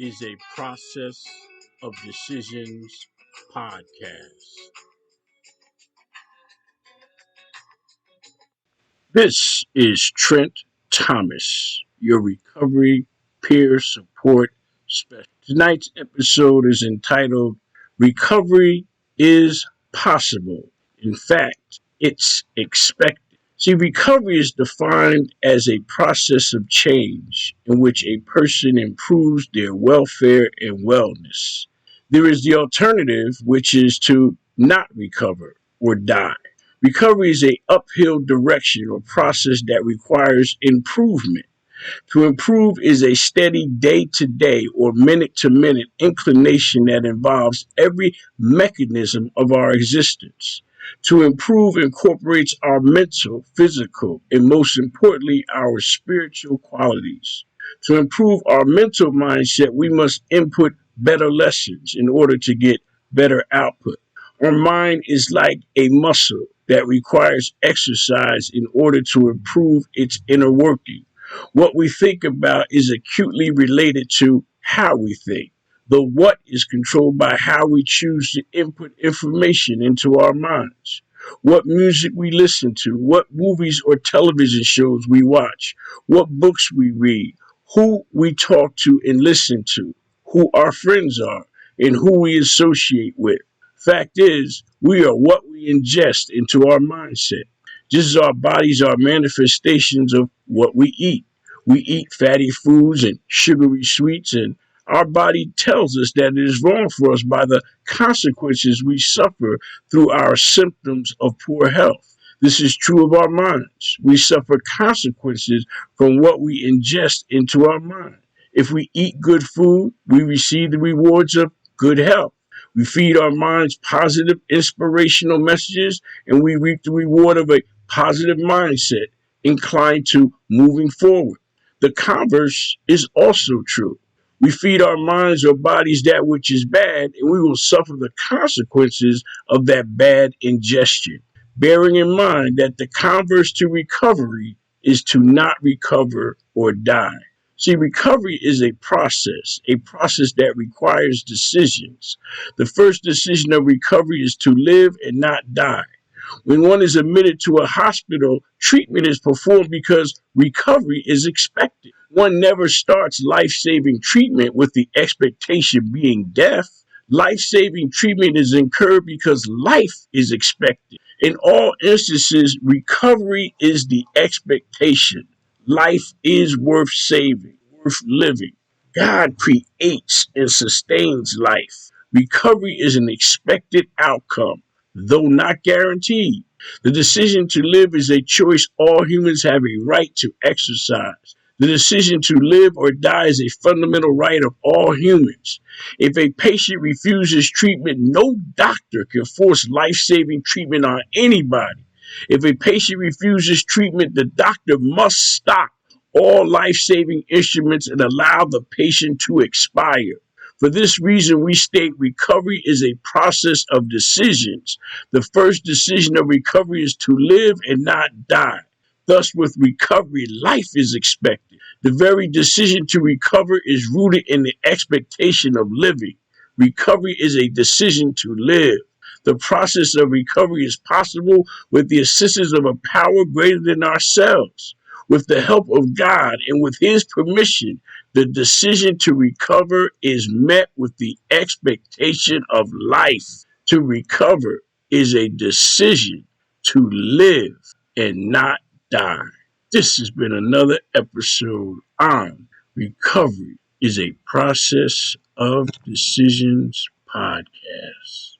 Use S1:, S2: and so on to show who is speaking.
S1: is a process of decisions podcast. This is Trent Thomas, your recovery peer support specialist. Tonight's episode is entitled Recovery is Possible. In fact, it's expected. See, recovery is defined as a process of change in which a person improves their welfare and wellness. There is the alternative, which is to not recover or die. Recovery is a uphill direction or process that requires improvement. To improve is a steady day to day or minute to minute inclination that involves every mechanism of our existence. To improve incorporates our mental, physical, and most importantly, our spiritual qualities. To improve our mental mindset, we must input better lessons in order to get better output. Our mind is like a muscle that requires exercise in order to improve its inner working. What we think about is acutely related to how we think. The what is controlled by how we choose to input information into our minds. What music we listen to, what movies or television shows we watch, what books we read, who we talk to and listen to, who our friends are, and who we associate with. Fact is, we are what we ingest into our mindset. Just as our bodies are manifestations of what we eat. We eat fatty foods and sugary sweets, and our body tells us that it is wrong for us by the consequences we suffer through our symptoms of poor health. This is true of our minds. We suffer consequences from what we ingest into our mind. If we eat good food, we receive the rewards of good health. We feed our minds positive, inspirational messages, and we reap the reward of a positive mindset inclined to moving forward. The converse is also true. We feed our minds or bodies that which is bad, and we will suffer the consequences of that bad ingestion. Bearing in mind that the converse to recovery is to not recover or die. See, recovery is a process that requires decisions. The first decision of recovery is to live and not die. When one is admitted to a hospital, treatment is performed because recovery is expected. One never starts life saving treatment with the expectation being death. Life saving treatment is incurred because life is expected. In all instances, recovery is the expectation. Life is worth saving, worth living. God creates and sustains life. Recovery is an expected outcome, though not guaranteed. The decision to live is a choice all humans have a right to exercise. The decision to live or die is a fundamental right of all humans. If a patient refuses treatment, no doctor can force life-saving treatment on anybody. If a patient refuses treatment, the doctor must stop all life-saving instruments and allow the patient to expire. For this reason, we state recovery is a process of decisions. The first decision of recovery is to live and not die. Thus, with recovery, life is expected. The very decision to recover is rooted in the expectation of living. Recovery is a decision to live. The process of recovery is possible with the assistance of a power greater than ourselves. With the help of God and with His permission, the decision to recover is met with the expectation of life. To recover is a decision to live and not die. This has been another episode on Recovery is a Process of Decisions podcast.